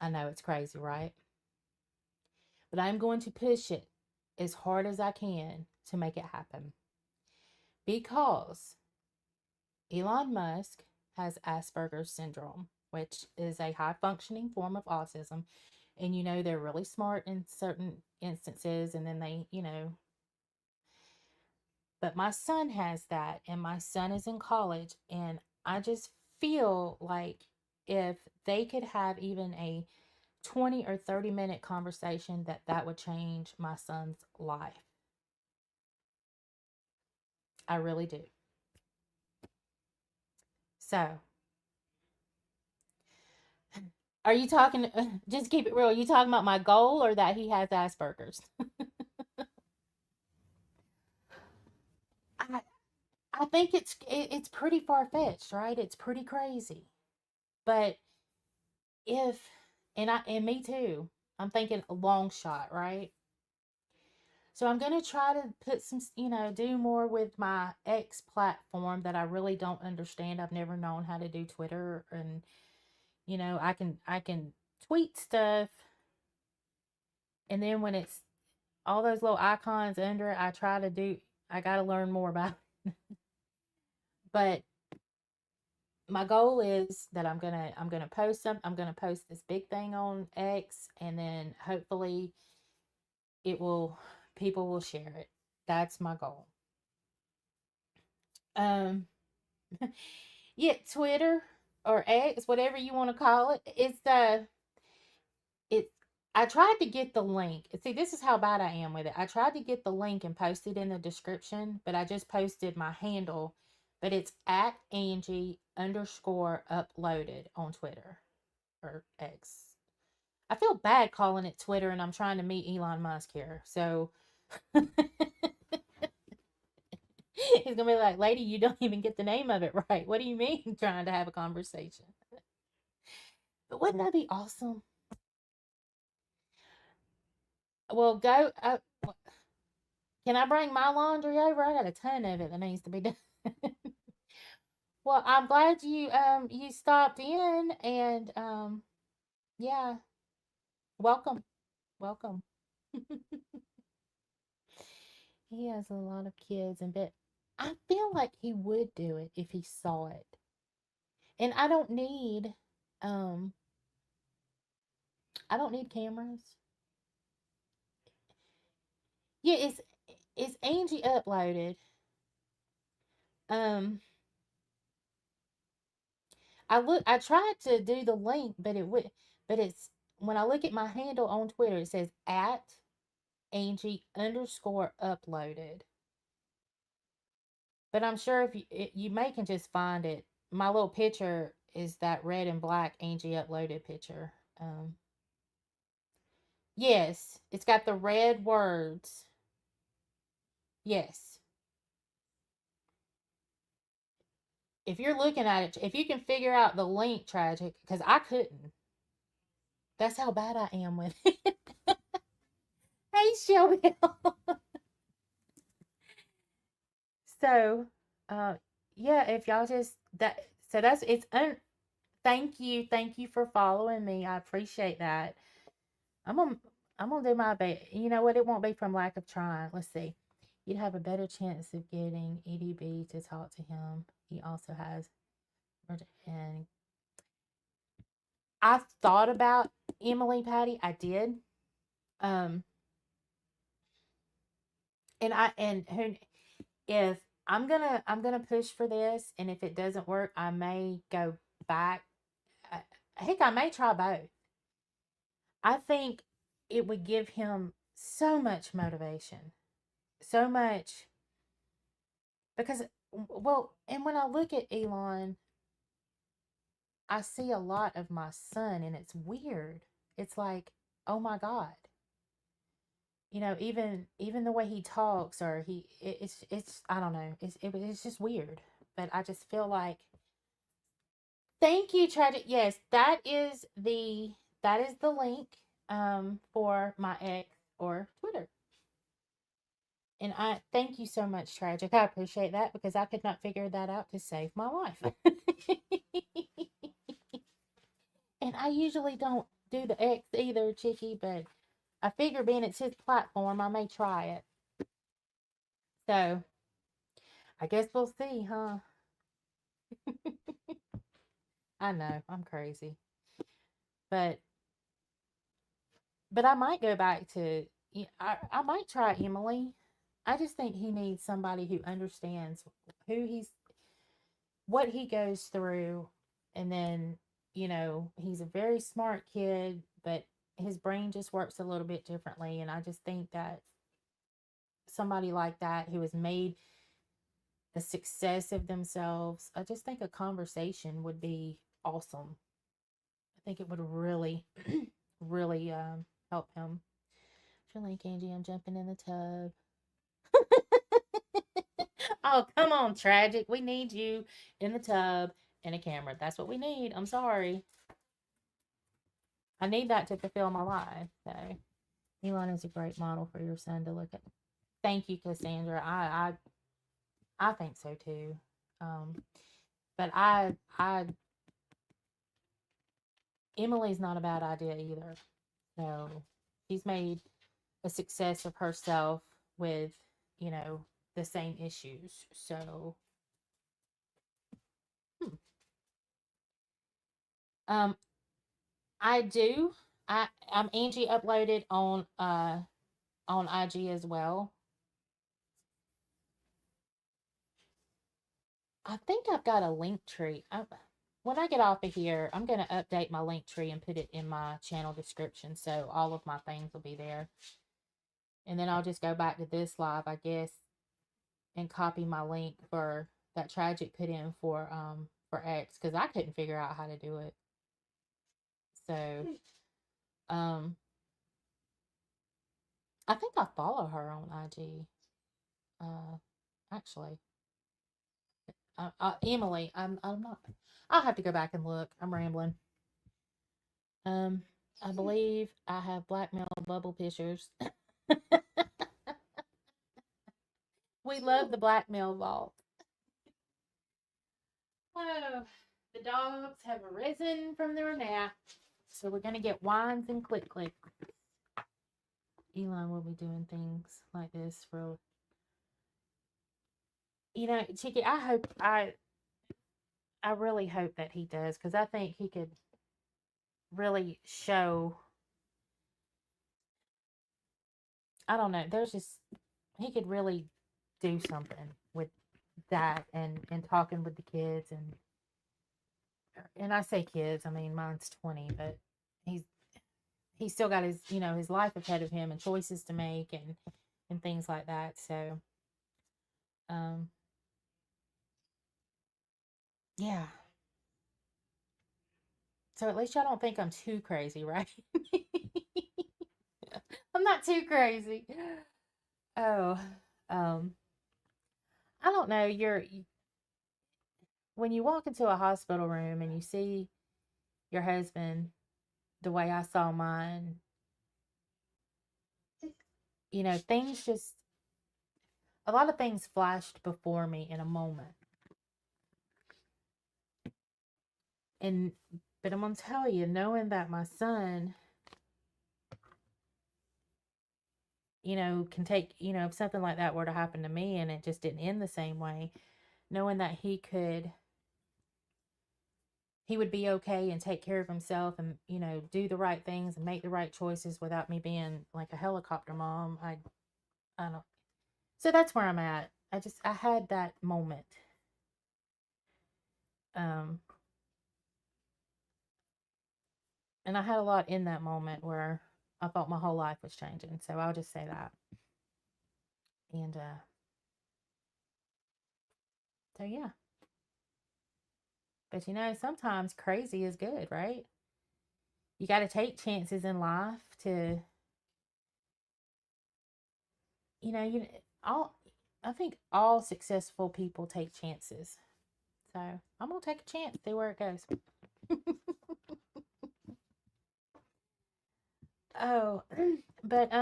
I know it's crazy, right? But I'm going to push it as hard as I can to make it happen because Elon Musk has Asperger's syndrome, which is a high functioning form of autism. And they're really smart in certain instances, and then but my son has that, and my son is in college, and I just feel like if they could have even a 20 or 30-minute conversation, that would change my son's life. I really do. So, are you talking, just keep it real, are you talking about my goal or that he has Asperger's? I, I think it's pretty far-fetched, right? It's pretty crazy. But if, and me too, I'm thinking a long shot, right? So I'm going to try to put some, do more with my X platform that I really don't understand. I've never known how to do Twitter, and I can tweet stuff, and then when it's all those little icons under it, I got to learn more about it. But my goal is that I'm going to post this big thing on X, and then hopefully it will people will share it. That's my goal. Um Yeah, Twitter or X, whatever you want to call it. It I tried to get the link. See, this is how bad I am with it. I tried to get the link and post it in the description, but I just posted my handle, but it's at Angie underscore uploaded on Twitter or X. I feel bad calling it Twitter, and I'm trying to meet Elon Musk here. So he's gonna be like, "Lady, you don't even get the name of it right. What do you mean trying to have a conversation?" But wouldn't that be awesome? Well, go. Can I bring my laundry over? I got a ton of it that needs to be done. Well, I'm glad you stopped in, and yeah, welcome, welcome. He has a lot of kids, and but I feel like he would do it if he saw it. And um I don't need cameras. Yeah, it's Angie uploaded. Um, I tried to do the link, but it's when I look at my handle on Twitter, it says at Angie underscore uploaded. But I'm sure if you may can just find it. My little picture is that red and black Angie uploaded picture. Yes, it's got the red words. Yes. If you're looking at it, if you can figure out the link, tragic, because I couldn't. That's how bad I am with it. Hey, Shelby. So, uh, yeah, if y'all just that, so that's it's. Thank you for following me. I appreciate that. I'm gonna, I'm gonna do my best. You know what? It won't be from lack of trying. Let's see. You'd have a better chance of getting EDB to talk to him. He also has, and I thought about Emily Patty. I did. Um, and I and who if I'm gonna push for this, and if it doesn't work, I may go back. Heck, I may try both. I think. it would give him so much motivation, so much, because, well, and when I look at Elon, I see a lot of my son, and it's weird. It's like, oh my God, even the way he talks, or it's I don't know, it's just weird. But I just feel like, thank you, tragic. Yes, that is the link for my X or Twitter. And I thank you so much, tragic. I appreciate that, because I could not figure that out to save my life. And I usually don't do the X either, Chicky, but I figure being it's his platform, I may try it. So I guess we'll see, huh? I know, I'm crazy. But I might go back to, I might try Emily. I just think he needs somebody who understands who he's what he goes through. And then, he's a very smart kid, but his brain just works a little bit differently. And I just think that somebody like that who has made a success of themselves, I just think a conversation would be awesome. I think it would really, really help him. Link, Angie, I'm jumping in the tub. Oh, come on, tragic. We need you in the tub and a camera. That's what we need. I'm sorry. I need that to fulfill my life. So, Elon is a great model for your son to look at. Thank you, Cassandra. I think so too. But Emily's not a bad idea either. So she's made a success of herself with, you know, the same issues. So, hmm. um, I do. I'm Angie uploaded on IG as well. I think I've got a link tree. When I get off of here, I'm going to update my link tree and put it in my channel description, so all of my things will be there. And then I'll just go back to this live, I guess, and copy my link for that tragic put in for X, because I couldn't figure out how to do it. So um I think I follow her on IG. Actually, Emily. I'm not. I'll have to go back and look. I'm rambling. Um, I believe I have blackmail bubble pictures. We love the blackmail vault. Oh, the dogs have arisen from their nap, so we're gonna get wines and click click. Elon will be doing things like this for, Chicky. I really hope that he does, because I think he could really show. I don't know. There's just he could really do something with that, and talking with the kids, and I say kids, I mean mine's 20, but he's he's still got his life ahead of him, and choices to make, and things like that. So um yeah. So at least y'all don't think I'm too crazy, right? I'm not too crazy. Oh, um, I don't know. When you walk into a hospital room and you see your husband the way I saw mine, things just a lot of things flashed before me in a moment. And but I'm gonna tell you, knowing that my son, can take, if something like that were to happen to me and it just didn't end the same way, knowing that he would be okay and take care of himself, and do the right things and make the right choices without me being like a helicopter mom. I don't. So that's where I'm at. I had that moment. Um, and I had a lot in that moment where I thought my whole life was changing. So I'll just say that. And so yeah. But sometimes crazy is good, right? You got to take chances in life to, you all. I think all successful people take chances. So I'm gonna take a chance, see where it goes. Oh, but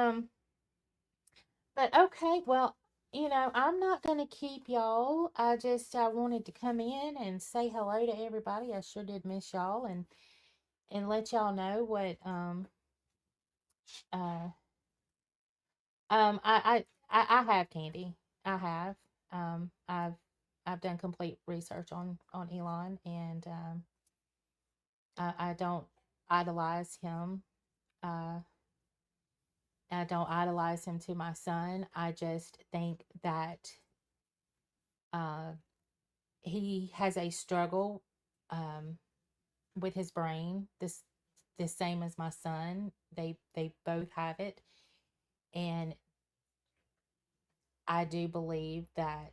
okay. Well, I'm not gonna keep y'all. I wanted to come in and say hello to everybody. I sure did miss y'all, and let y'all know what uh I have Candy. I have. I've done complete research on Elon, and I don't idolize him. Uh, I don't idolize him to my son. I just think that uh, he has a struggle um, with his brain. The same as my son. They both have it, and I do believe that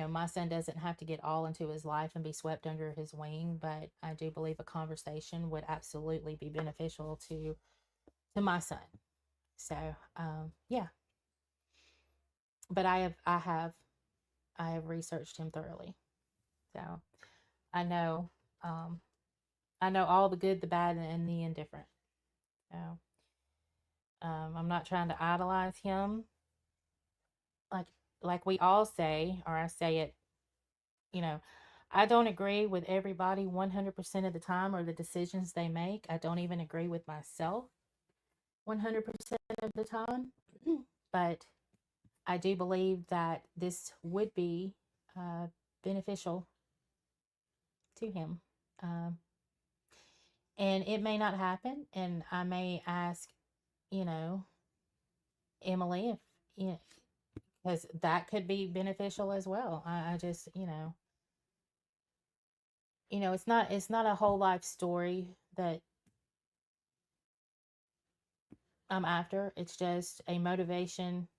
my son doesn't have to get all into his life and be swept under his wing, but I do believe a conversation would absolutely be beneficial to my son. So, yeah, but I have researched him thoroughly. So I know, um, I know all the good, the bad, and the indifferent. So, I'm not trying to idolize him, like we all say, or I say it. You know, I don't agree with everybody 100% of the time or the decisions they make. I don't even agree with myself 100% of the time. But I do believe that this would be beneficial to him. Um, and it may not happen. And I may ask, you know, Emily if, you know, because that could be beneficial as well. I just, it's not a whole life story that I'm after. It's just a motivation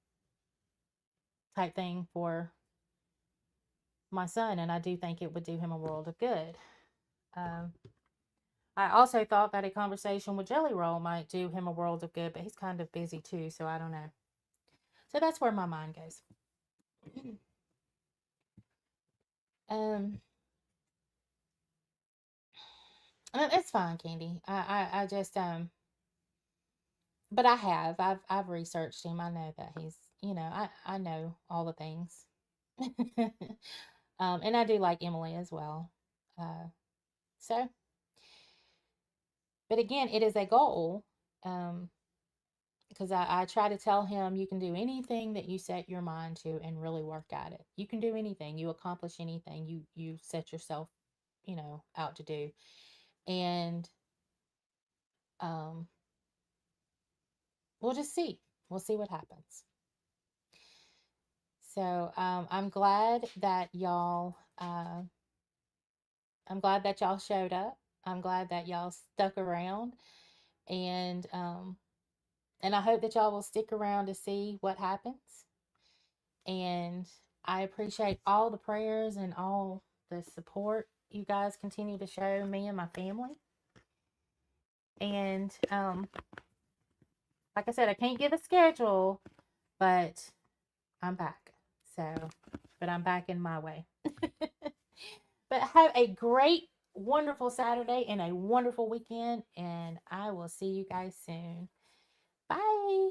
type thing for my son, and I do think it would do him a world of good. Um, I also thought that a conversation with Jelly Roll might do him a world of good, but he's kind of busy too, so I don't know. So that's where my mind goes. um, it's fine, Candy. I just but I've researched him. I know that he's, I know all the things. And I do like Emily as well. Uh, so, but again, it is a goal. Because I try to tell him you can do anything that you set your mind to and really work at it. You can do anything, you accomplish anything you set yourself, out to do. And um, we'll just see. We'll see what happens. So I'm glad that y'all. I'm glad that y'all showed up. I'm glad that y'all stuck around, and I hope that y'all will stick around to see what happens. And I appreciate all the prayers and all the support you guys continue to show me and my family. And like I said, I can't give a schedule, but I'm back. So, but I'm back in my way. But have a great, wonderful Saturday and a wonderful weekend. And I will see you guys soon. Bye.